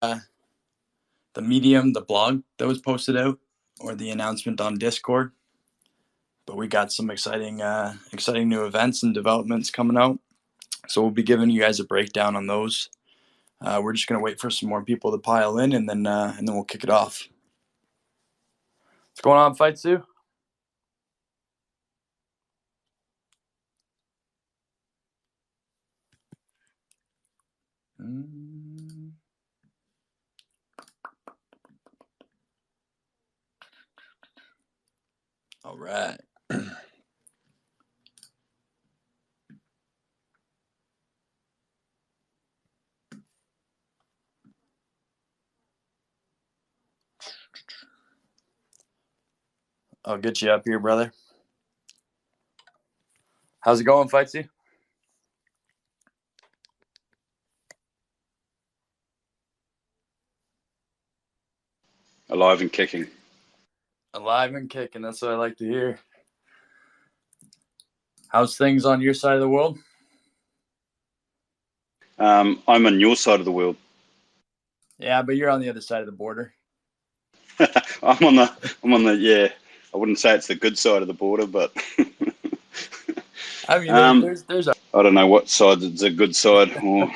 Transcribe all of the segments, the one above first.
the Medium, the blog that was posted out, or the announcement on Discord. But we got some exciting new events and developments coming out. So we'll be giving you guys a breakdown on those. We're just gonna wait for some more people to pile in, and then we'll kick it off. What's going on, Fight Sue? All right. I'll get you up here, brother. How's it going, Fightsy? Alive and kicking. Alive and kicking. That's what I like to hear. How's things on your side of the world? I'm on your side of the world. Yeah, but you're on the other side of the border. I'm on the yeah. I wouldn't say it's the good side of the border, but I mean, there's I don't know what side is a good side. Or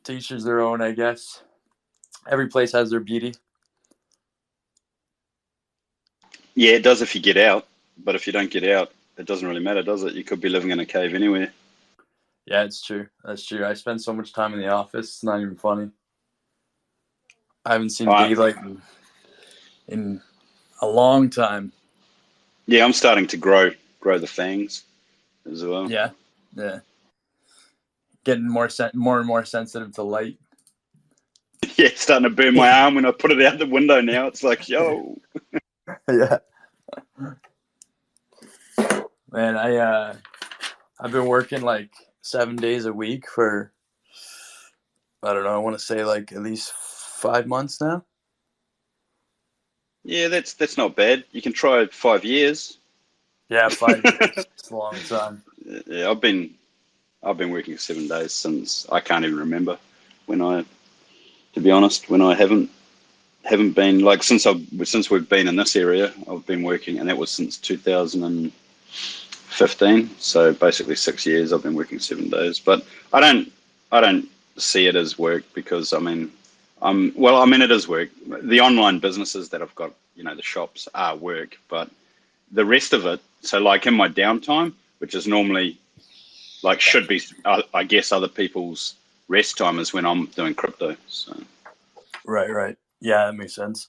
to each their own, I guess. Every place has their beauty. yeah, it does if you get out, but if you don't get out, it doesn't really matter, does it? You could be living in a cave anywhere. Yeah, it's true. That's true. I spend so much time in the office. It's not even funny. I haven't seen daylight in a long time. Yeah, I'm starting to grow the fangs as well. Yeah. Getting more and more sensitive to light. Yeah, it's starting to burn my arm when I put it out the window now. It's like, yo. Yeah. Man, I've been working like 7 days a week for, I don't know, I want to say like at least 5 months now. Yeah, that's not bad. You can try 5 years. Yeah, 5 years. It's a long time. Yeah, I've been working 7 days since I can't even remember to be honest, when I haven't been like since we've been in this area, I've been working, and that was since 2015. So basically 6 years I've been working 7 days. But I don't see it as work because it is work. The online businesses that I've got, the shops are work, but the rest of it. So like in my downtime, which is normally like should be, I guess, other people's rest time is when I'm doing crypto. So. Right. Yeah, that makes sense.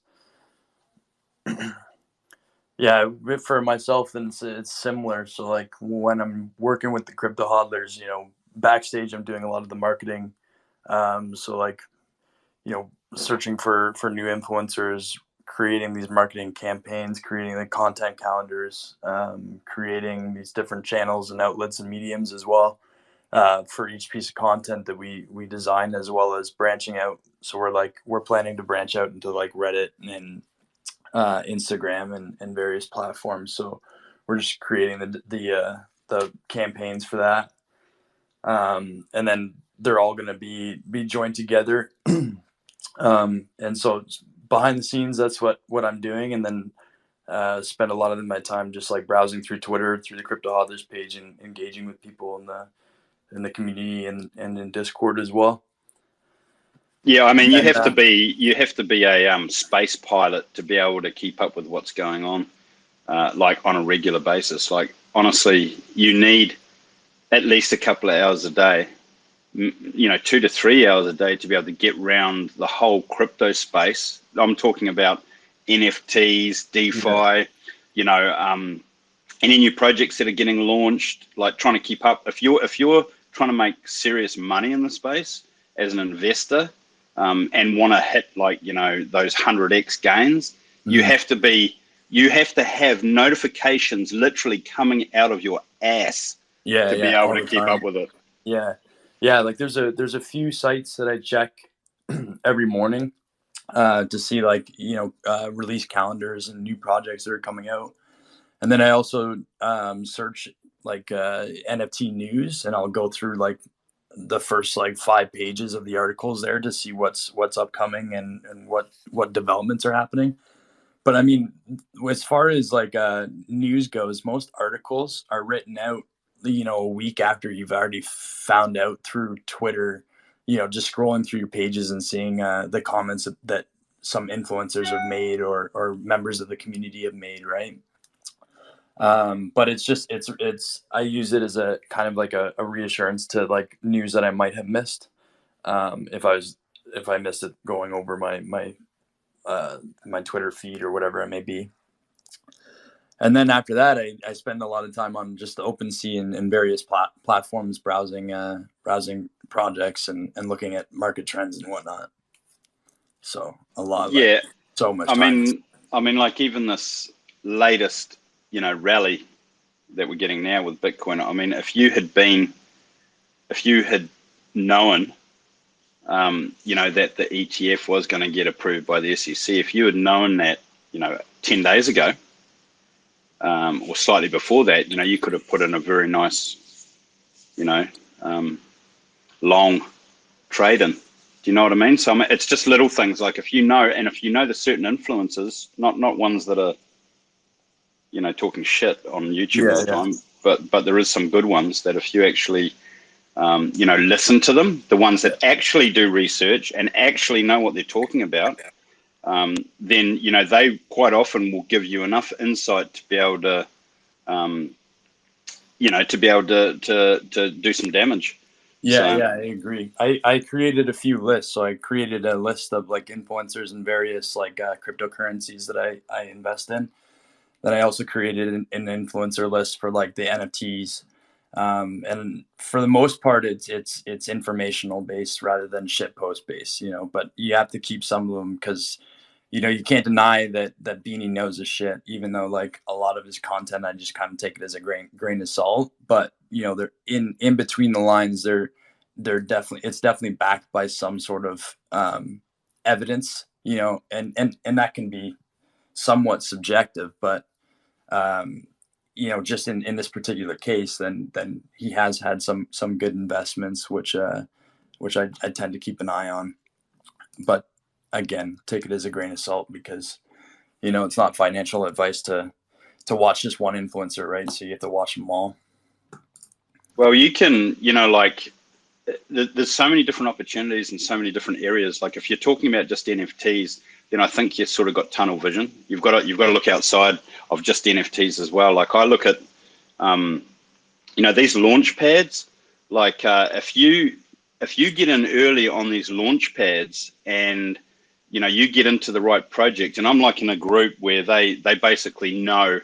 Yeah, for myself, then it's similar. So like when I'm working with the crypto hodlers, backstage I'm doing a lot of the marketing. So like, searching for new influencers, creating these marketing campaigns, creating the content calendars, creating these different channels and outlets and mediums as well. For each piece of content that we design, as well as branching out. So we're planning to branch out into like Reddit and Instagram and various platforms. So we're just creating the campaigns for that, and then they're all going to be joined together. And so behind the scenes, that's what I'm doing, and then spend a lot of my time just like browsing through Twitter, through the Crypto Hodlers page, and engaging with people in the community and in Discord as well. Yeah, I mean, you have to be a space pilot to be able to keep up with what's going on, like on a regular basis. Like honestly, you need at least a couple of hours a day, 2 to 3 hours a day to be able to get around the whole crypto space. I'm talking about NFTs, DeFi, any new projects that are getting launched. Like trying to keep up. If you're trying to make serious money in the space as an investor, and want to hit those 100x gains, you have to have notifications literally coming out of your ass to be able to keep up with it. Yeah. Like there's a few sites that I check every morning to see release calendars and new projects that are coming out, and then I also search like NFT news, and I'll go through like the first like 5 pages of the articles there to see what's upcoming and what developments are happening. But I mean, as far as like news goes, most articles are written out, a week after you've already found out through Twitter, just scrolling through your pages and seeing the comments that some influencers have made or members of the community have made, right? But it's I use it as a kind of like a reassurance to like news that I might have missed, if I missed it going over my Twitter feed or whatever it may be. And then after that, I spend a lot of time on just the OpenSea and various platforms, browsing projects and looking at market trends and whatnot. So a lot, Yeah, like, so much time. I mean, like even this latest, rally that we're getting now with Bitcoin. I mean, if you had known, that the ETF was going to get approved by the SEC, if you had known that, 10 days ago, or slightly before that, you could have put in a very nice, long trade in. Do you know what I mean? So it's just little things like if you know the certain influencers, not ones that are, talking shit on YouTube all the time, but there is some good ones that if you actually, listen to them, the ones that actually do research and actually know what they're talking about, then, they quite often will give you enough insight to be able to, to do some damage. Yeah, I agree. I created a few lists. So I created a list of like influencers and various like cryptocurrencies that I invest in. Then I also created an influencer list for like the NFTs. And for the most part, it's informational based rather than shit post based, but you have to keep some of them because, you can't deny that Beanie knows his shit, even though like a lot of his content, I just kind of take it as a grain of salt. But, they're in between the lines, they're it's definitely backed by some sort of evidence, and that can be somewhat subjective, but just in this particular case, then he has had some good investments, which I tend to keep an eye on. But again, take it as a grain of salt because it's not financial advice to watch just one influencer, right? So you have to watch them all. Well, you can, like there's so many different opportunities in so many different areas. Like if you're talking about just NFTs, then I think you've sort of got tunnel vision. You've got to look outside of just NFTs as well. Like I look at, these launch pads. Like if you get in early on these launch pads and you get into the right project, and I'm like in a group where they basically know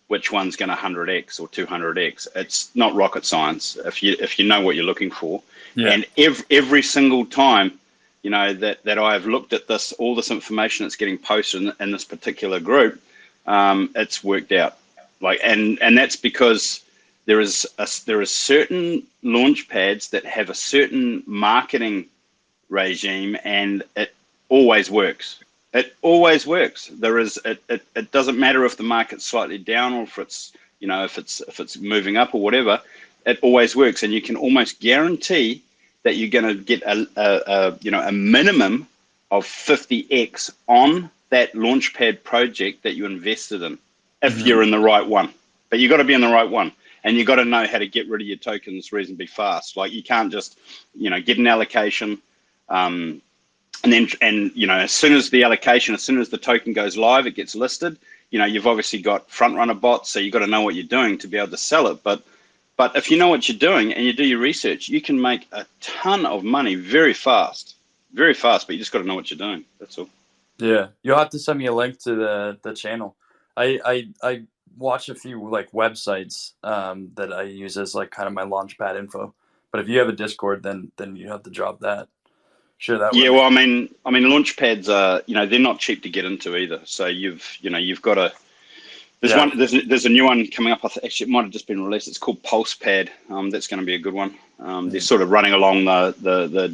which one's going to 100x or 200x. It's not rocket science if you know what you're looking for. Yeah. And every single time, that I have looked at all this information that's getting posted in this particular group, it's worked out. Like, and that's because there is certain launch pads that have a certain marketing regime, and it always works. It always works. It doesn't matter if the market's slightly down or if it's if it's moving up or whatever. It always works, and you can almost guarantee that you're going to get a minimum of 50x on that launchpad project that you invested in, if you're in the right one. But you got to be in the right one, and you got to know how to get rid of your tokens reasonably fast. Like you can't just get an allocation. And as soon as the token goes live, it gets listed. You've obviously got front runner bots, so you've got to know what you're doing to be able to sell it. But if you know what you're doing and you do your research, you can make a ton of money very fast, but you just got to know what you're doing. That's all. Yeah, you'll have to send me a link to the channel. I watch a few like websites that I use as like kind of my launchpad info. But if you have a Discord, then you have to drop that. Sure, that. Yeah, well, I mean, launchpads are they're not cheap to get into either. So you've got to. There's a new one coming up. Actually, it might have just been released. It's called PulsePad. That's going to be a good one. They're sort of running along the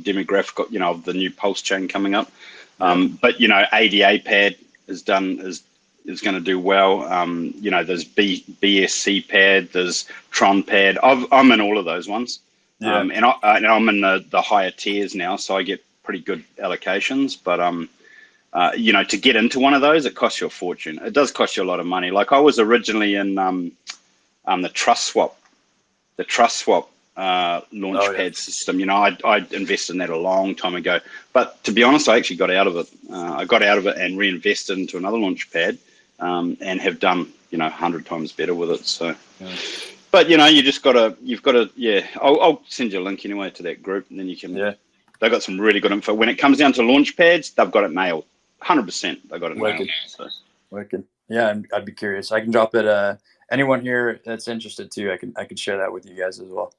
demographic, of the new Pulse chain coming up. But ADA Pad is going to do well. There's BSC Pad, there's Tron Pad. I'm in all of those ones. Yeah. And I'm in the higher tiers now, so I get pretty good allocations. But to get into one of those, it costs you a fortune. It does cost you a lot of money. Like I was originally in the Trust Swap, Oh yeah. launchpad system. I invested in that a long time ago. But to be honest, I actually got out of it. I got out of it and reinvested into another launchpad, and have done 100 times better with it. So. Yeah. But you've gotta, yeah. I'll send you a link anyway to that group, and then you can. Yeah. They've got some really good info. When it comes down to launch pads, they've got it nailed. 100%, they've got it nailed. Wicked. So. Wicked. Yeah, I'd be curious. I can drop it. Anyone here that's interested too, I could share that with you guys as well.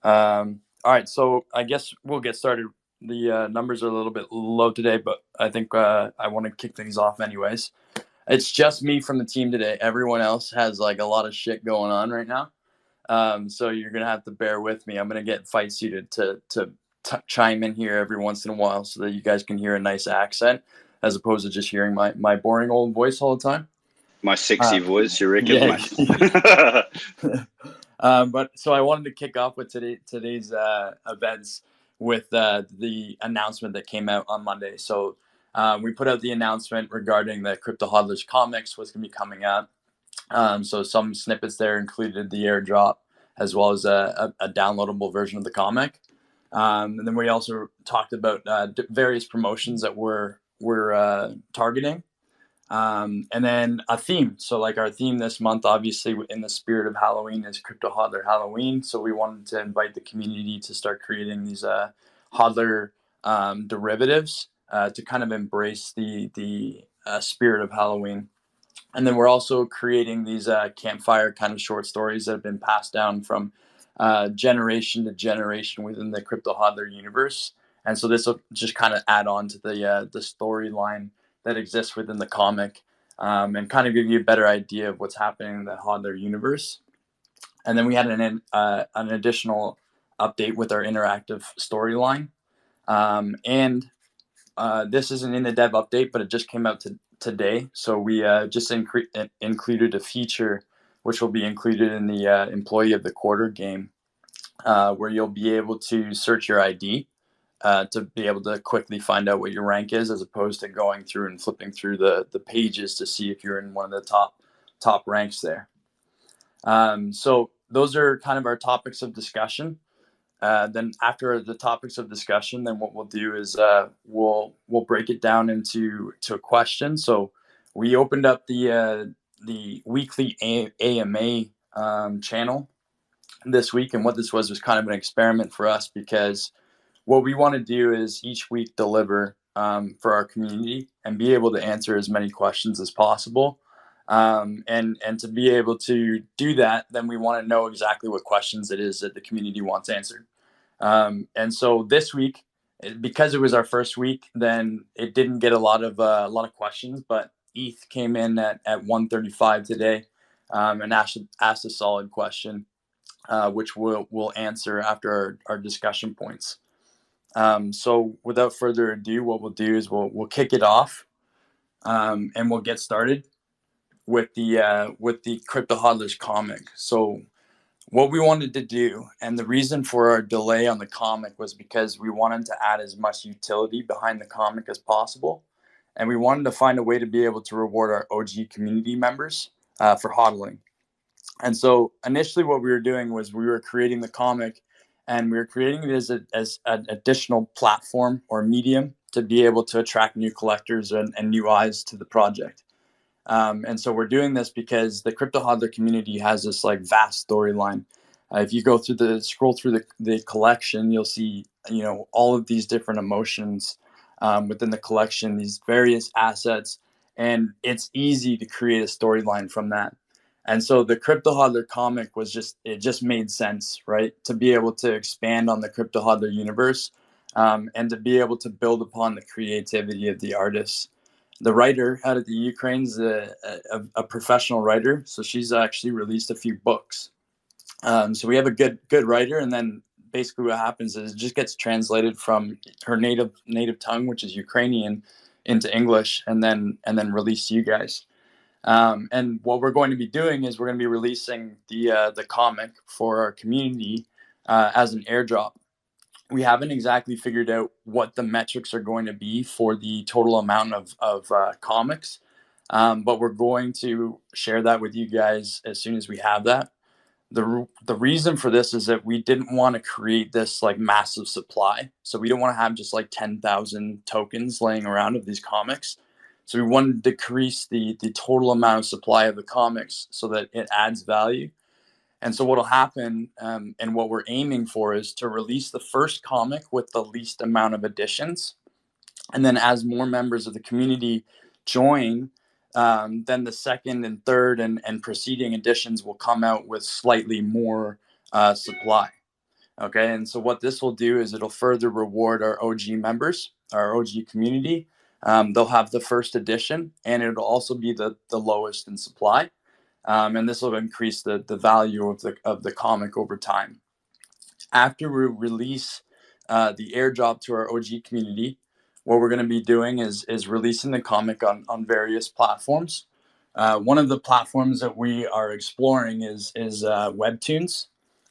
All right, so I guess we'll get started. The numbers are a little bit low today, but I think I want to kick things off anyways. It's just me from the team today. Everyone else has like a lot of shit going on right now. So you're gonna have to bear with me. I'm gonna get fight suited to chime in here every once in a while so that you guys can hear a nice accent as opposed to just hearing my boring old voice all the time. My sexy voice, you reckon? Yeah. But so I wanted to kick off with today's events with the announcement that came out on Monday. So we put out the announcement regarding the Crypto Hodlers comics was going to be coming out. So some snippets there included the airdrop as well as a downloadable version of the comic. And then we also talked about various promotions that we're targeting. And then a theme. So like our theme this month, obviously in the spirit of Halloween, is Crypto Hodler Halloween. So we wanted to invite the community to start creating these hodler derivatives to kind of embrace the spirit of Halloween. And then we're also creating these campfire kind of short stories that have been passed down from generation to generation within the Crypto Hodler universe. And so this will just kind of add on to the storyline that exists within the comic, and kind of give you a better idea of what's happening in the Hodler universe. And then we had an additional update with our interactive storyline. And this isn't in the dev update, but it just came out today. So we just included a feature which will be included in the Employee of the Quarter game, where you'll be able to search your ID to be able to quickly find out what your rank is, as opposed to going through and flipping through the pages to see if you're in one of the top ranks there. So those are kind of our topics of discussion. Then after the topics of discussion, then what we'll do is we'll break it down into a question. So we opened up the weekly AMA channel this week, and what this was kind of an experiment for us, because what we want to do is each week deliver for our community and be able to answer as many questions as possible. And to be able to do that, then we want to know exactly what questions it is that the community wants answered. And so this week, because it was our first week, then it didn't get a lot of questions. But ETH came in at 135 today, and asked a solid question, which we'll answer after our discussion points. So without further ado, what we'll do is we'll kick it off, and we'll get started with the Crypto Hodlers comic. So what we wanted to do, and the reason for our delay on the comic, was because we wanted to add as much utility behind the comic as possible, and we wanted to find a way to be able to reward our OG community members for hodling. And so initially what we were doing was we were creating the comic, and we were creating it as an additional platform or medium to be able to attract new collectors and new eyes to the project. And so we're doing this because the Crypto Hodler community has this like vast storyline. If you go through scroll through the collection, you'll see, all of these different emotions within the collection, these various assets, and it's easy to create a storyline from that. And so the Crypto Hodler comic it just made sense, right? To be able to expand on the Crypto Hodler universe, and to be able to build upon the creativity of the artists. The writer out of the Ukraine is a professional writer, so she's actually released a few books. So we have a good writer, and then basically what happens is it just gets translated from her native tongue, which is Ukrainian, into English, and then released to you guys. And what we're going to be doing is we're going to be releasing the comic for our community as an airdrop. We haven't exactly figured out what the metrics are going to be for the total amount of comics, but we're going to share that with you guys as soon as we have that. The reason for this is that we didn't want to create this like massive supply, so we don't want to have just like 10,000 tokens laying around of these comics. So we wanted to decrease the total amount of supply of the comics so that it adds value. And so what will happen, and what we're aiming for, is to release the first comic with the least amount of additions, and then as more members of the community join, then the second and third and preceding editions will come out with slightly more supply. Okay, and so what this will do is it'll further reward our OG members, our OG community. They'll have the first edition, and it'll also be the lowest in supply, and this will increase the value of the comic over time. After we release the airdrop to our OG community, what we're going to be doing is releasing the comic on various platforms. One of the platforms that we are exploring is Webtoons,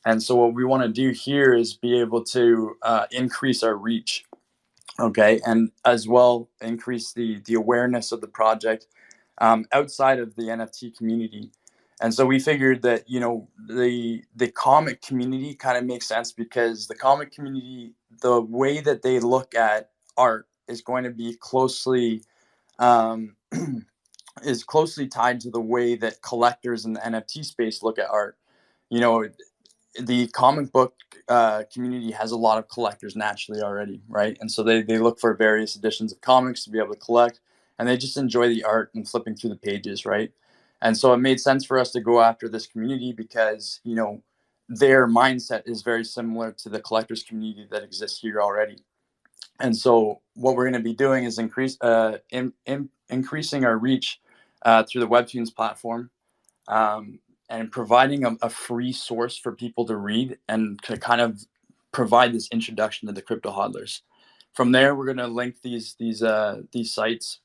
and so what we want to do here is be able to increase our reach, okay, and as well increase the awareness of the project outside of the NFT community. And so we figured that, you know, the comic community kind of makes sense because the comic community, the way that they look at art is going to be closely um, is closely tied to the way that collectors in the NFT space look at art. You know, the comic book community has a lot of collectors naturally already, right? And so they look for various editions of comics to be able to collect, and they just enjoy the art and flipping through the pages, right? And so it made sense for us to go after this community because, you know, their mindset is very similar to the collectors community that exists here already. And so what we're going to be doing is increasing our reach through the Webtoons platform, and providing a free source for people to read and to kind of provide this introduction to the crypto hodlers. From there, we're going to link these sites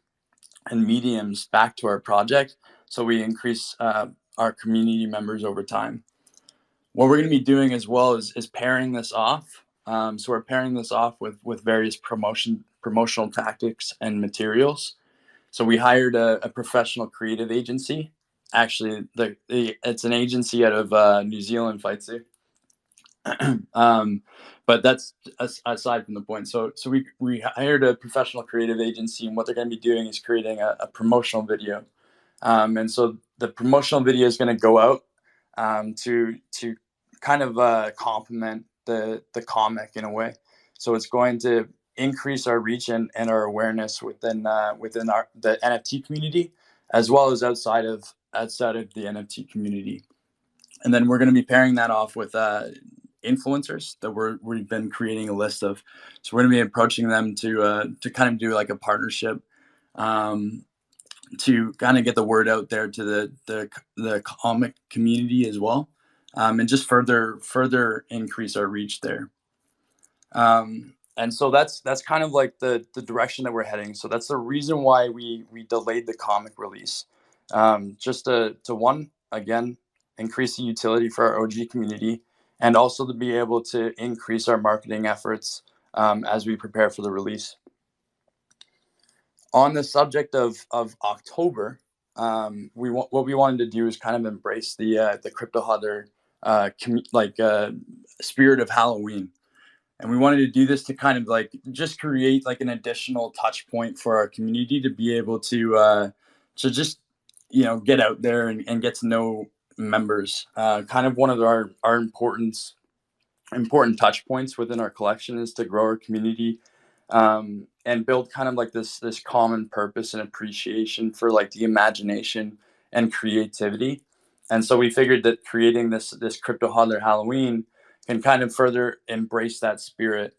and mediums back to our project, so we increase our community members over time. What we're going to be doing as well is pairing this off. So we're pairing this off with various promotional tactics and materials. So we hired a professional creative agency. Actually, it's an agency out of New Zealand, Fightsy. But that's aside from the point. So we hired a professional creative agency, and what they're going to be doing is creating a promotional video. And so the promotional video is going to go out to kind of complement the comic in a way. So it's going to increase our reach and our awareness within the NFT community, as well as outside of the NFT community. And then we're going to be pairing that off with influencers that we've been creating a list of. So we're going to be approaching them to kind of do like a partnership, to kind of get the word out there to the comic community as well, and just further increase our reach there. And so that's kind of like the direction that we're heading. So that's the reason why we delayed the comic release, just to one, again, increase the utility for our OG community, and also to be able to increase our marketing efforts as we prepare for the release. On the subject of October, what we wanted to do is kind of embrace the crypto hodler spirit of Halloween, and we wanted to do this to kind of like just create like an additional touch point for our community to be able to just, you know, get out there and get to know members. Kind of one of our important touch points within our collection is to grow our community, and build kind of like this common purpose and appreciation for like the imagination and creativity. And so we figured that creating this crypto hodler Halloween can kind of further embrace that spirit.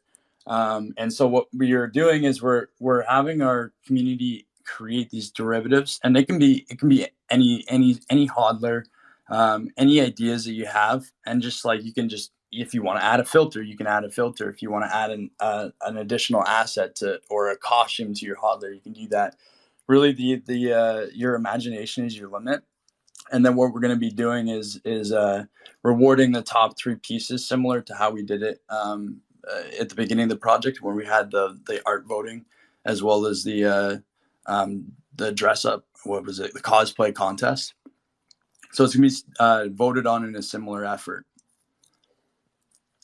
And so what we are doing is we're having our community create these derivatives, and it can be any hodler, any ideas that you have, and just like you can just, if you want to add a filter, you can add a filter. If you want to add an additional asset to or a costume to your hodler, you can do that. Really, your imagination is your limit, And then what we're going to be doing is rewarding the top 3 pieces, similar to how we did it at the beginning of the project, where we had the art voting, as well as the dress up. What was it? The cosplay contest. So it's going to be voted on in a similar effort.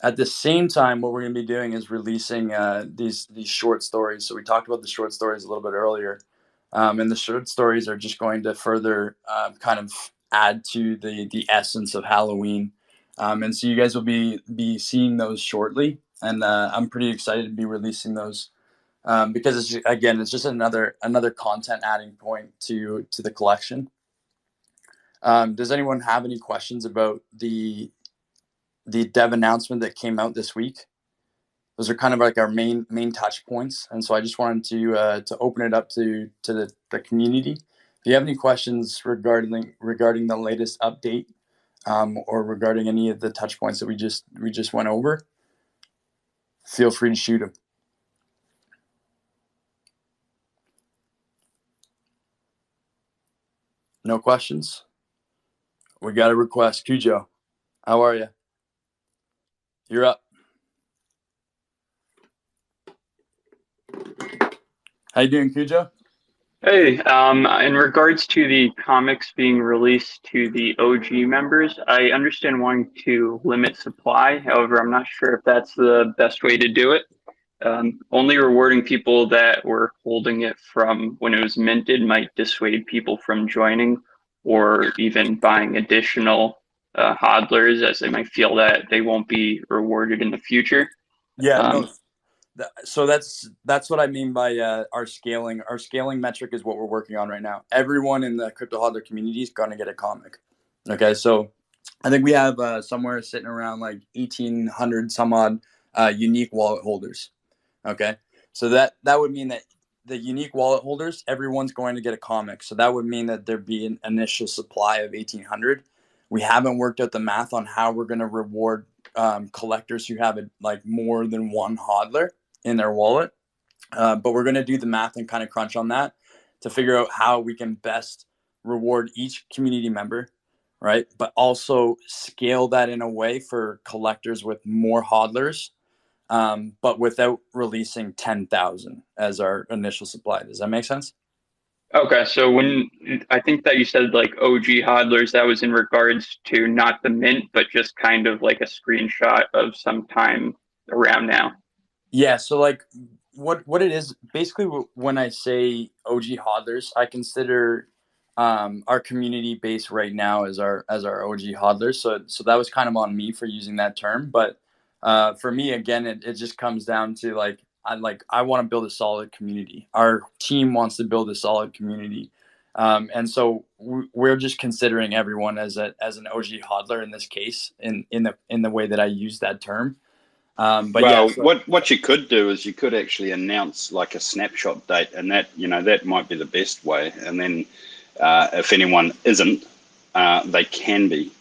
At the same time, what we're going to be doing is releasing these short stories. So we talked about the short stories a little bit earlier, and the short stories are just going to further kind of add to the essence of Halloween. And so you guys will be seeing those shortly, and I'm pretty excited to be releasing those because it's just another content adding point to the collection. Does anyone have any questions about the dev announcement that came out this week? Those are kind of like our main touch points, and so I just wanted to open it up to the community. If you have any questions regarding the latest update, or regarding any of the touch points that we just went over, feel free to shoot them. No questions? We got a request. Cujo, how are you? You're up. How you doing, Cujo? Hey, in regards to the comics being released to the OG members, I understand wanting to limit supply. However, I'm not sure if that's the best way to do it. Only rewarding people that were holding it from when it was minted might dissuade people from joining or even buying additional hodlers, as they might feel that they won't be rewarded in the future. Yeah, no. So that's what I mean by our scaling. Our scaling metric is what we're working on right now. Everyone in the crypto hodler community is going to get a comic. Okay, so I think we have somewhere sitting around like 1,800 some odd unique wallet holders. Okay, so that would mean that the unique wallet holders, everyone's going to get a comic. So that would mean that there'd be an initial supply of 1,800. We haven't worked out the math on how we're going to reward collectors who have like more than one hodler in their wallet, but we're going to do the math and kind of crunch on that to figure out how we can best reward each community member, right? But also scale that in a way for collectors with more hodlers, but without releasing 10,000 as our initial supply. Does that make sense? Okay, so when I think that you said like OG hodlers, that was in regards to not the mint, but just kind of like a screenshot of some time around now. Yeah, so like what it is basically, when I say OG hodlers, I consider our community base right now as our OG hodlers. So that was kind of on me for using that term, but for me, again, it just comes down to like I want to build a solid community. Our team wants to build a solid community, and so we're just considering everyone as an OG hodler in this case, in the way that I use that term. But well, yeah, so, what you could do is you could actually announce like a snapshot date, and that might be the best way. And then if anyone isn't, they can be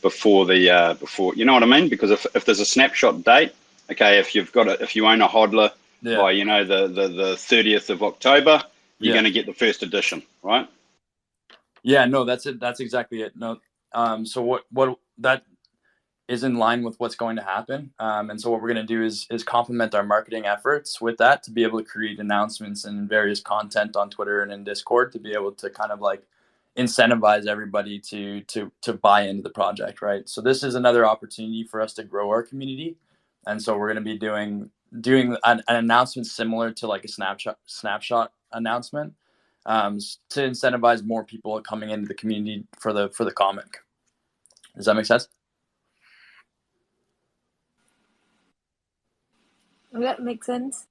before you know what I mean? Because if there's a snapshot date, okay, if you own a hodler by the 30th of October, you're going to get the first edition, right? Yeah, no, that's it. That's exactly it. No, so what that is in line with what's going to happen. And so what we're going to do is complement our marketing efforts with that to be able to create announcements and various content on Twitter and in Discord to be able to kind of like incentivize everybody to buy into the project, right? So this is another opportunity for us to grow our community, and so we're going to be doing an announcement similar to like a snapshot announcement, to incentivize more people coming into the community for the comic. Does that make sense? That makes sense.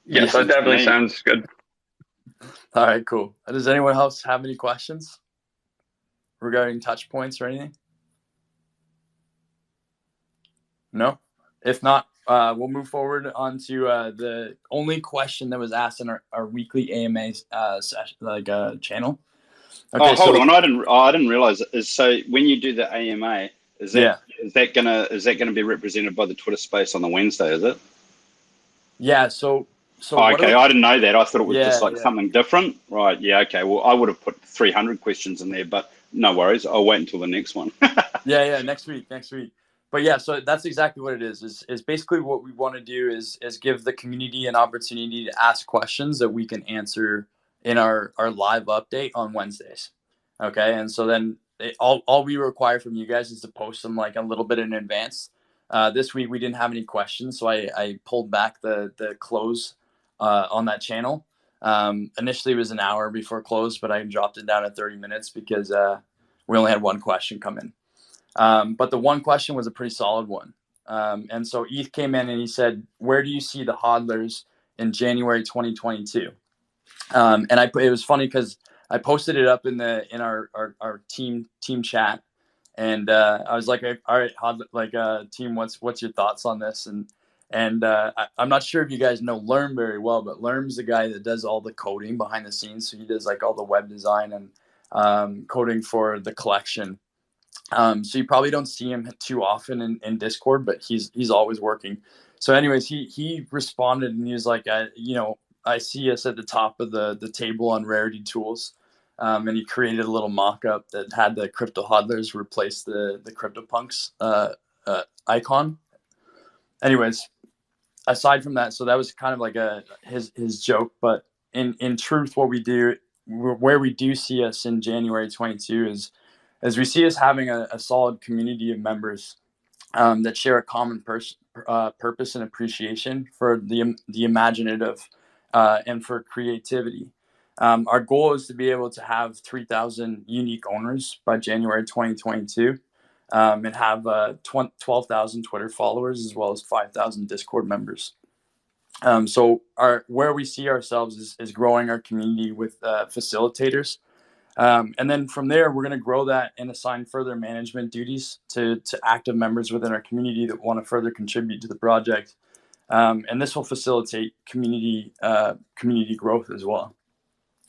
Yes, that definitely sounds good. All right, cool. Does anyone else have any questions regarding touch points or anything? No? If not, we'll move forward on to the only question that was asked in our weekly AMA session, channel. Okay, hold on. I didn't realize it. So when you do the AMA, is that gonna be represented by the Twitter space on the Wednesday? Is it? Yeah. So So Oh, okay, I didn't know that. I thought it was just yeah, like something different. Right. Yeah. Okay. Well, I would have put 300 questions in there, but no worries. I'll wait until the next one. yeah, next week. But yeah, so that's exactly what it is basically what we want to do is give the community an opportunity to ask questions that we can answer in our live update on Wednesdays. Okay. And so then all we require from you guys is to post them like a little bit in advance. This week we didn't have any questions, so I pulled back the close on that channel. Initially it was an hour before close, but I dropped it down to 30 minutes because we only had one question come in. But the one question was a pretty solid one. And so ETH came in and he said, where do you see the hodlers in January 2022? And it was funny because I posted it up in our team chat. And I was like, all right, team, what's your thoughts on this? And I'm not sure if you guys know Lerm very well, but Lerm's the guy that does all the coding behind the scenes. So he does like all the web design and coding for the collection. So you probably don't see him too often in Discord, but he's always working. So anyways, he responded and he was like, I see us at the top of the table on Rarity Tools. And he created a little mock-up that had the Crypto Hodlers replace the CryptoPunks icon. Anyways, aside from that, so that was kind of like his joke, but in truth, what we do, where we do see us in January 22 is as we see us having a solid community of members that share a common purpose and appreciation for the imaginative and for creativity. Our goal is to be able to have 3,000 unique owners by January 2022 and have 12,000 Twitter followers as well as 5,000 Discord members. So where we see ourselves is growing our community with facilitators. And then from there, we're going to grow that and assign further management duties to active members within our community that want to further contribute to the project. And this will facilitate community growth as well.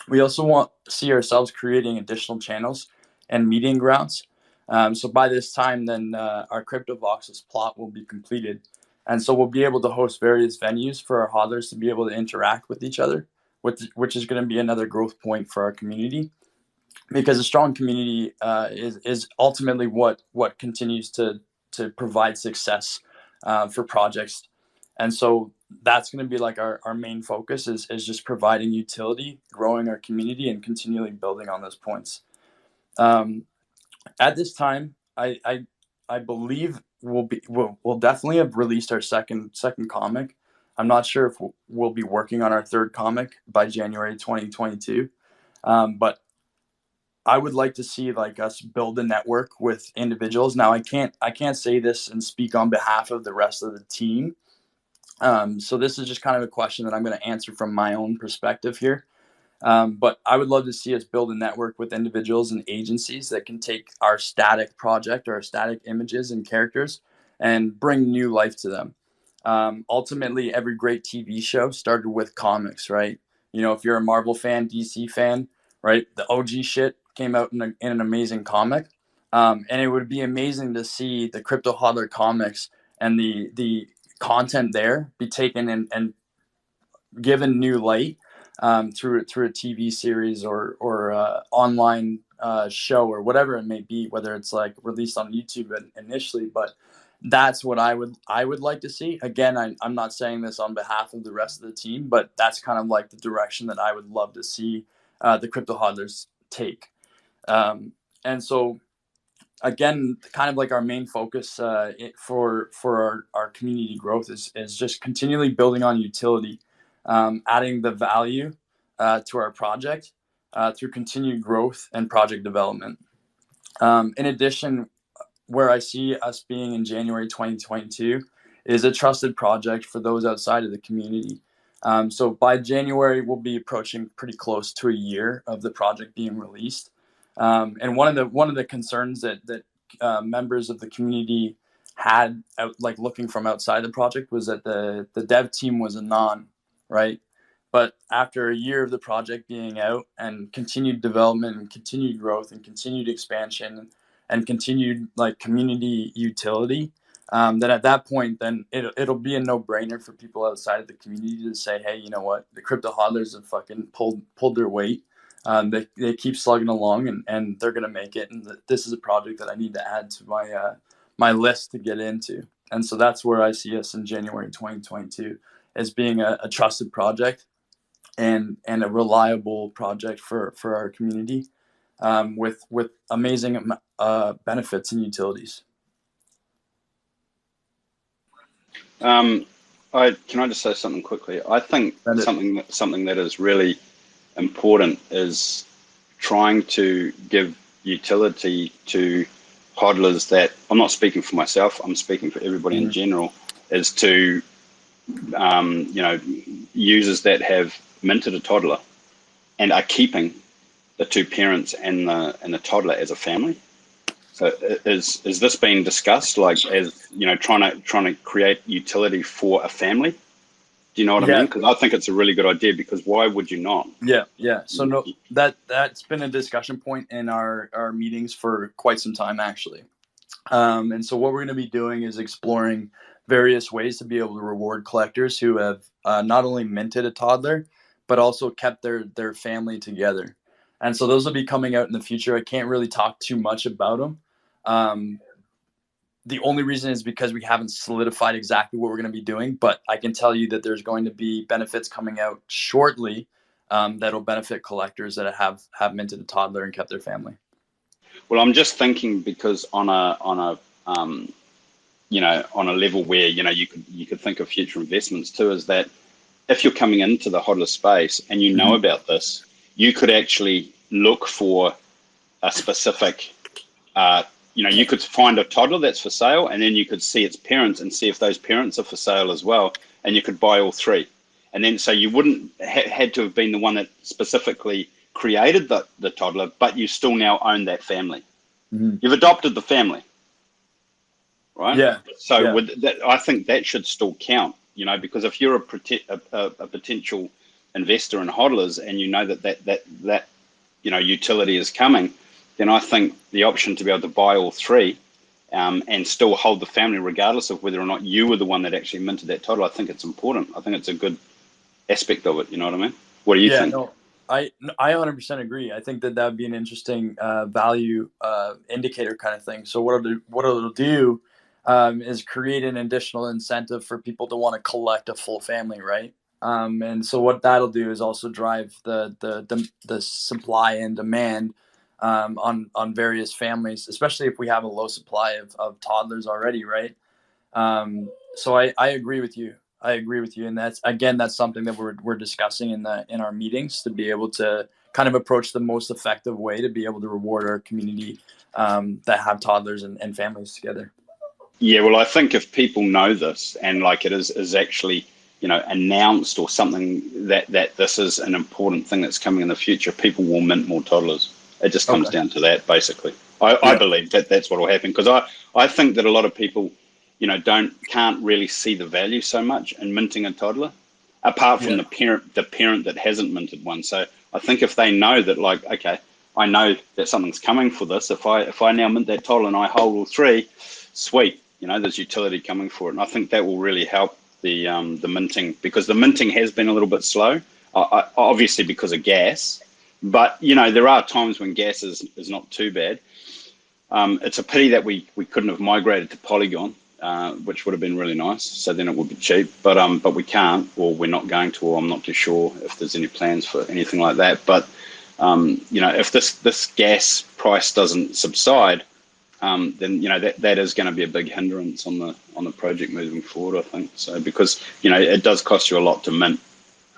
We also want to see ourselves creating additional channels and meeting grounds. So by this time, then our CryptoVoxels plot will be completed. And so we'll be able to host various venues for our hodlers to be able to interact with each other, which is going to be another growth point for our community. Because a strong community is ultimately what continues to provide success for projects. And so that's going to be like our main focus is just providing utility, growing our community, and continually building on those points. At this time, I believe we'll definitely have released our second comic. I'm not sure if we'll be working on our third comic by January 2022, but I would like to see like us build a network with individuals. Now I can't say this and speak on behalf of the rest of the team. So this is just kind of a question that I'm going to answer from my own perspective here. But I would love to see us build a network with individuals and agencies that can take our static project or our static images and characters and bring new life to them. Ultimately, every great TV show started with comics, right? You know, if you're a Marvel fan, DC fan, right? The OG shit came out in an amazing comic. And it would be amazing to see the Crypto Hodler comics and the content there be taken and given new light through a TV series or online show or whatever it may be, whether it's like released on YouTube initially. But that's what I would like to see. Again, I'm not saying this on behalf of the rest of the team, but that's kind of like the direction that I would love to see the Crypto Hodlers take. And so again, kind of like our main focus for our community growth is just continually building on utility, adding the value to our project through continued growth and project development. In addition, where I see us being in January 2022 is a trusted project for those outside of the community. So by January, we'll be approaching pretty close to a year of the project being released. And one of the concerns that members of the community had like looking from outside the project was that the dev team was anon, right? But after a year of the project being out and continued development and continued growth and continued expansion and continued like community utility, then at that point, then it'll be a no-brainer for people outside of the community to say, hey, you know what, the crypto hodlers have fucking pulled their weight. They keep slugging along, and they're gonna make it. And this is a project that I need to add to my list to get into. And so that's where I see us in January 2022 as being a trusted project and a reliable project for our community, with amazing benefits and utilities. Can I just say something quickly? I think something that is really important is trying to give utility to hodlers that, I'm not speaking for myself, I'm speaking for everybody in general, is to users that have minted a toddler and are keeping the two parents and the toddler as a family. So is this being discussed, like, as trying to create utility for a family? Do you know what I mean? Because I think it's a really good idea, because why would you not? Yeah. So no, that's been a discussion point in our meetings for quite some time, actually. And so what we're going to be doing is exploring various ways to be able to reward collectors who have not only minted a toddler, but also kept their family together. And so those will be coming out in the future. I can't really talk too much about them. The only reason is because we haven't solidified exactly what we're going to be doing, but I can tell you that there's going to be benefits coming out shortly that'll benefit collectors that have minted a toddler and kept their family. Well, I'm just thinking, because on a level where you could think of future investments too, is that if you're coming into the hodler space and you know about this, you could actually look for a specific, you could find a toddler that's for sale, and then you could see its parents and see if those parents are for sale as well, and you could buy all three. And then so you wouldn't had to have been the one that specifically created the toddler, but you still now own that family. You've adopted the family, right? Yeah. So with that, I think that should still count, because if you're a potential investor in hodlers and you know that utility is coming, then I think the option to be able to buy all three and still hold the family regardless of whether or not you were the one that actually minted that toddler, I think it's important. I think it's a good aspect of it. You know what I mean? What do you think? No, I 100% agree. I think that would be an interesting value indicator kind of thing. So what it'll do is create an additional incentive for people to want to collect a full family, right? And so what that'll do is also drive the supply and demand on various families, especially if we have a low supply of toddlers already, right? So I agree with you. And that's something that we're discussing in our meetings, to be able to kind of approach the most effective way to be able to reward our community that have toddlers and families together. Yeah, well, I think if people know this, and like it is actually announced or something, that this is an important thing that's coming in the future, people will mint more toddlers. It just comes down to that, basically. I believe that's what will happen, because I think that a lot of people can't really see the value so much in minting a toddler, apart from the parent that hasn't minted one. So I think if they know that, like, okay, I know that something's coming for this, if I now mint that toddler and I hold all three, sweet, there's utility coming for it. And I think that will really help the minting, because the minting has been a little bit slow, obviously because of gas, but there are times when gas is not too bad. It's a pity that we couldn't have migrated to Polygon, which would have been really nice. So then it would be cheap, but we can't, or we're not going to, or I'm not too sure if there's any plans for anything like that. But if this gas price doesn't subside, then that is going to be a big hindrance on the project moving forward, I think. So because it does cost you a lot to mint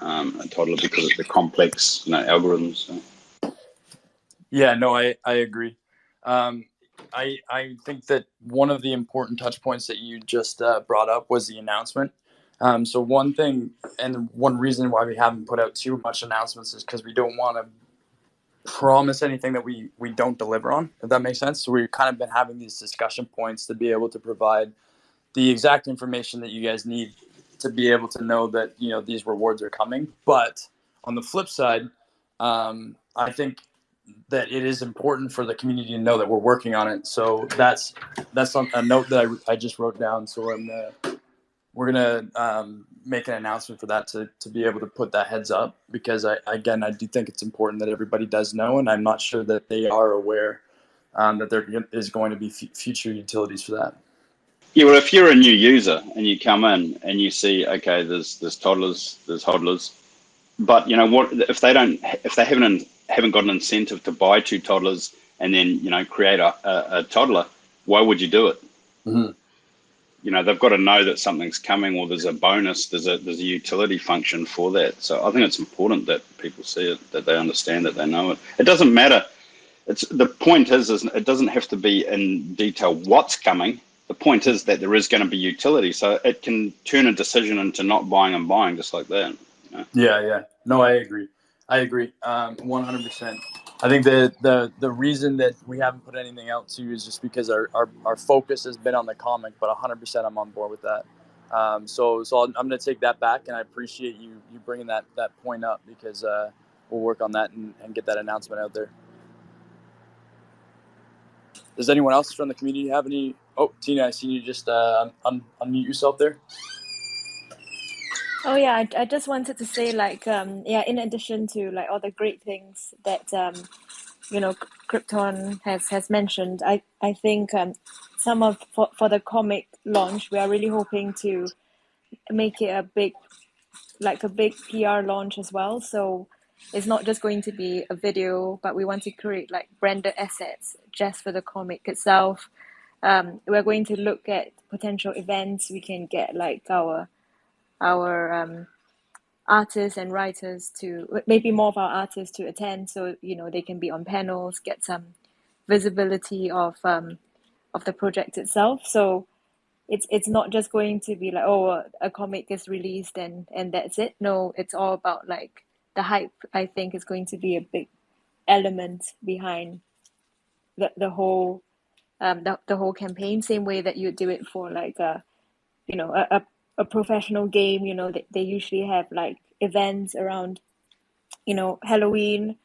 a toddler, because of the complex algorithms. So. Yeah, no, I agree. I think that one of the important touch points that you just brought up was the announcement. So one thing, and one reason why we haven't put out too much announcements, is because we don't want to promise anything that we don't deliver on, if that makes sense. So we've kind of been having these discussion points to be able to provide the exact information that you guys need to be able to know that these rewards are coming. But on the flip side, I think that it is important for the community to know that we're working on it. So that's a note that I just wrote down. So we're gonna make an announcement for that to be able to put that heads up, because I do think it's important that everybody does know, and I'm not sure that they are aware that there is going to be future utilities for that. Yeah, well, if you're a new user and you come in and you see, okay, there's toddlers, there's hodlers, but you know what? If they haven't got an incentive to buy 2 toddlers and then create a toddler, why would you do it? Mm-hmm. They've got to know that something's coming, or there's a bonus, there's a utility function for that. So I think it's important that people see it, that they understand it, they know it. It doesn't matter. The point is it doesn't have to be in detail what's coming. The point is that there is going to be utility, so it can turn a decision into not buying and buying, just like that. Yeah. No, I agree. 100%. I think the reason that we haven't put anything out to you is just because our focus has been on the comic, but 100% I'm on board with that. So I'm going to take that back, and I appreciate you bringing that point up, because we'll work on that and get that announcement out there. Does anyone else from the community have any? Oh, Tina, I see you just unmute yourself there. Oh yeah, I just wanted to say, like, in addition to like all the great things that Krypton has mentioned, I think some of for the comic launch, we are really hoping to make it a big PR launch as well. So it's not just going to be a video, but we want to create like branded assets just for the comic itself. We're going to look at potential events. We can get like our artists and writers to, maybe more of our artists to attend, so they can be on panels, get some visibility of the project itself. So it's not just going to be like, oh, a comic is released and that's it. No, it's all about like the hype. I think is going to be a big element behind the whole the whole campaign. Same way that you do it for like a professional game. They usually have like events around Halloween,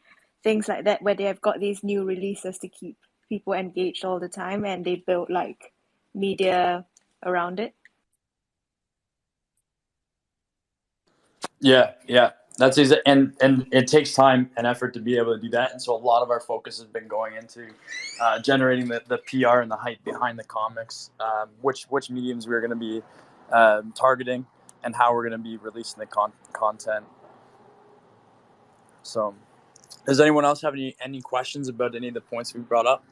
things like that, where they have got these new releases to keep people engaged all the time, and they build like media around it. Yeah, that's easy, and it takes time and effort to be able to do that. And so a lot of our focus has been going into generating the PR and the hype behind the comics, which mediums we're going to be targeting, and how we're going to be releasing the content. So, does anyone else have any questions about any of the points we brought up?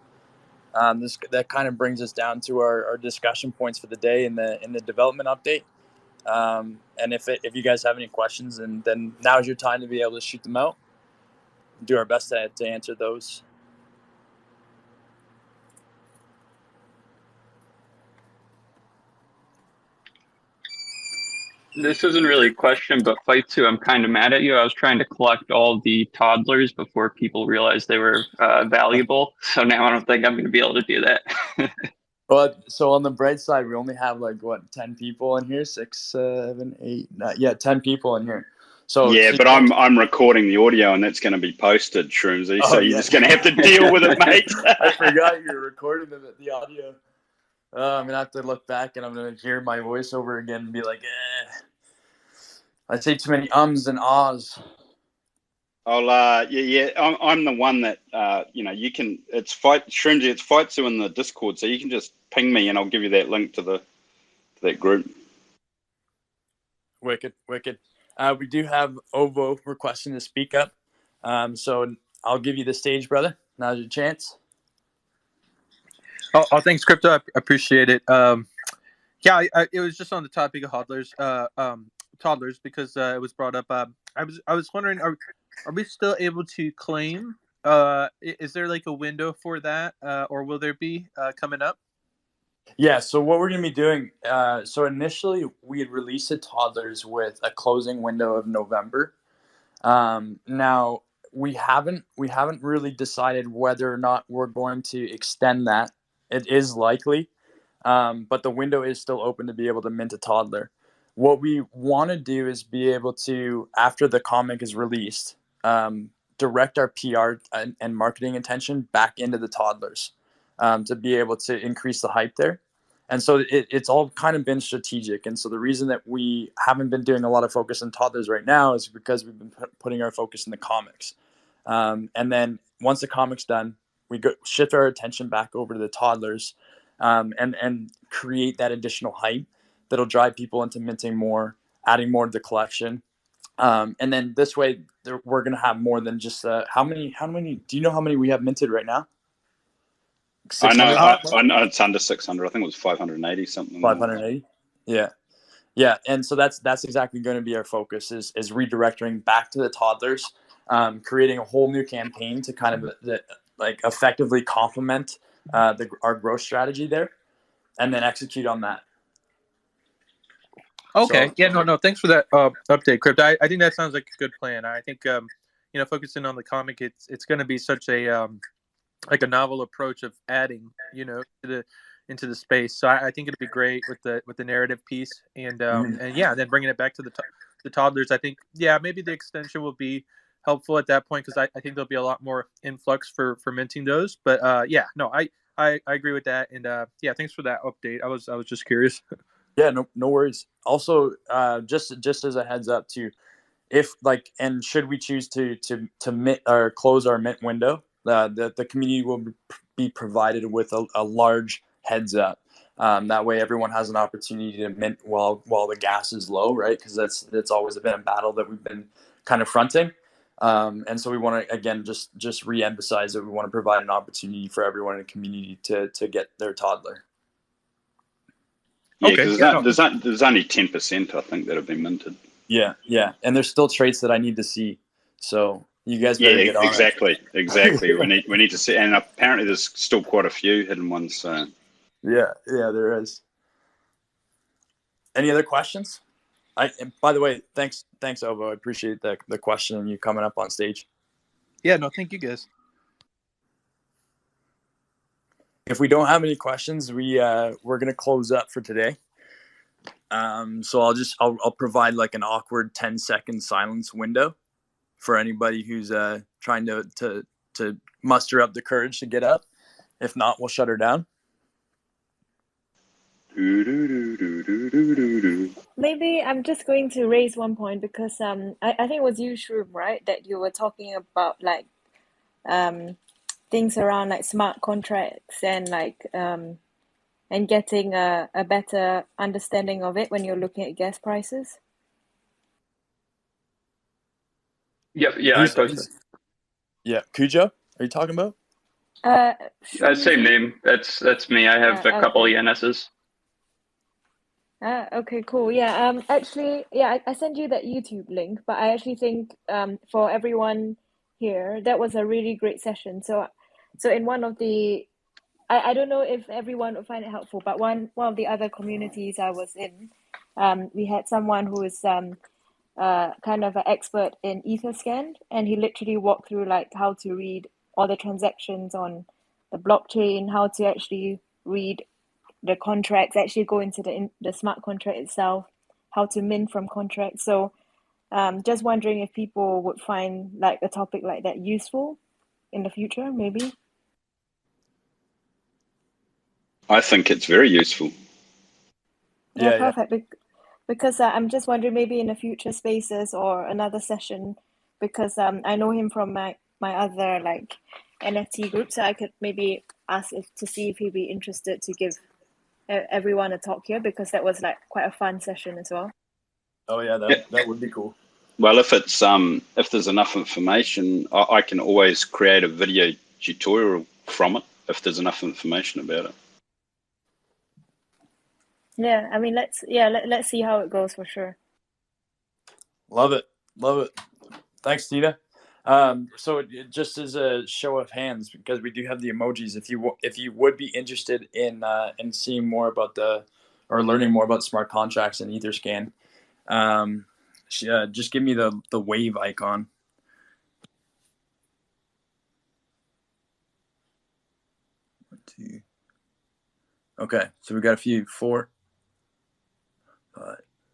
That kind of brings us down to our discussion points for the day in the development update. And if you guys have any questions, and then now's your time to be able to shoot them out. Do our best to answer those. This isn't really a question, but Fight 2, I'm kind of mad at you. I was trying to collect all the toddlers before people realized they were valuable. So now I don't think I'm going to be able to do that. But so on the bright side, we only have 10 people in here, 6, 7, 8, 9, 10 people in here. So yeah, but I'm recording the audio, and that's going to be posted, Shroomsy. So you're just going to have to deal with it, mate. I forgot you were recording the audio. I'm gonna have to look back, and I'm gonna hear my voice over again and be like, I say too many ums and ahs. I'm the one that you can. It's Shroomsy. It's Fightsu in the Discord, so you can just ping me, and I'll give you that link to that group. Wicked. We do have Ovo requesting to speak up, so I'll give you the stage, brother. Now's your chance. Oh, thanks, Crypto. I appreciate it. It was just on the topic of toddlers, because it was brought up. I was wondering, are we still able to claim? Is there like a window for that, or will there be coming up? Yeah. So what we're gonna be doing. So initially we had released the toddlers with a closing window of November. Now we haven't really decided whether or not we're going to extend that. It is likely, but the window is still open to be able to mint a toddler. What we want to do is be able to, after the comic is released, direct our PR and marketing attention back into the toddlers to be able to increase the hype there. And so it's all kind of been strategic. And so the reason that we haven't been doing a lot of focus on toddlers right now is because we've been putting our focus in the comics. And then once the comic's done, we shift our attention back over to the toddlers and create that additional hype that'll drive people into minting more, adding more to the collection. And then this way, we're going to have more than just how many? Do you know how many we have minted right now? I know it's under 600. I think it was 580 something. 580. Yeah. And so that's exactly going to be our focus is redirecting back to the toddlers, creating a whole new campaign to kind of like effectively complement our growth strategy there, and then execute on that. Okay. So, no. Thanks for that update, Crypt. I think that sounds like a good plan. I think focusing on the comic, it's going to be such a like a novel approach of adding into the space. So I think it'd be great with the narrative piece and then bringing it back to the toddlers. I think maybe the extension will be helpful at that point because I think there'll be a lot more influx for minting those. But I agree with that. And thanks for that update. I was just curious. Yeah, no worries. Also, just as a heads up too, if and should we choose to mint or close our mint window, the community will be provided with a large heads up. That way, everyone has an opportunity to mint while the gas is low, right? Because that's always been a battle that we've been kind of fronting. And so we want to again just re-emphasize that we want to provide an opportunity for everyone in the community to get their toddler. Yeah, because there's only 10%, I think, that have been minted. Yeah, and there's still traits that I need to see. So you guys better get on exactly. we need to see, and apparently there's still quite a few hidden ones. So yeah, there is. Any other questions? By the way, thanks, Ovo. I appreciate the question and you coming up on stage. Yeah, no, thank you guys. If we don't have any questions, we're gonna close up for today. So I'll provide like an awkward 10-second silence window for anybody who's trying to muster up the courage to get up. If not, we'll shut her down. Maybe I'm just going to raise one point because I think it was you, Shroom, right, that you were talking about like things around like smart contracts and like and getting a better understanding of it when you're looking at gas prices. Yeah, I posted. Yeah, Cujo, are you talking about? Same name. That's me. I have a couple ENSs. Okay, cool. Yeah. Actually, I sent you that YouTube link, but I actually think for everyone here, that was a really great session. So in one of the, I don't know if everyone will find it helpful, but one of the other communities I was in, we had someone who is kind of an expert in Etherscan, and he literally walked through like how to read all the transactions on the blockchain, how to actually read the contracts, actually go into the smart contract itself, how to mint from contracts. So just wondering if people would find like a topic like that useful in the future, maybe. I think it's very useful. Yeah, perfect. Because I'm just wondering maybe in the future spaces or another session, because I know him from my other like NFT group, so I could maybe ask to see if he'd be interested to give everyone a talk here, because that was like quite a fun session as well. Oh yeah, that would be cool. Well, if there's enough information, I can always create a video tutorial from it if there's enough information about it. Yeah, I mean, let's see how it goes for sure. Love it. Thanks, Tina. So just as a show of hands, because we do have the emojis, if you would be interested in seeing more about or learning more about smart contracts and Etherscan, just give me the wave icon. One, two. Okay, so we got a few. 4.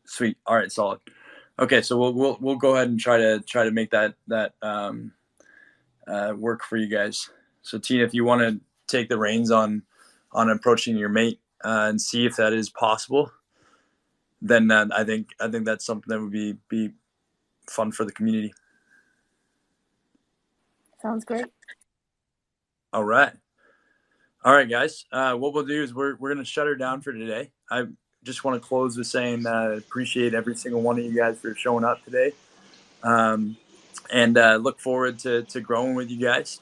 Sweet. All right, solid. Okay, so we'll go ahead and try to make that work for you guys. So Tina, if you want to take the reins on approaching your mate and see if that is possible, then I think that's something that would be fun for the community. Sounds great. All right, guys. What we'll do is we're gonna shut her down for today. I just want to close with saying appreciate every single one of you guys for showing up today, and look forward to growing with you guys.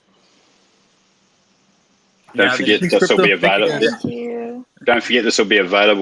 Don't forget this will be available. Thank you. Don't forget this will be available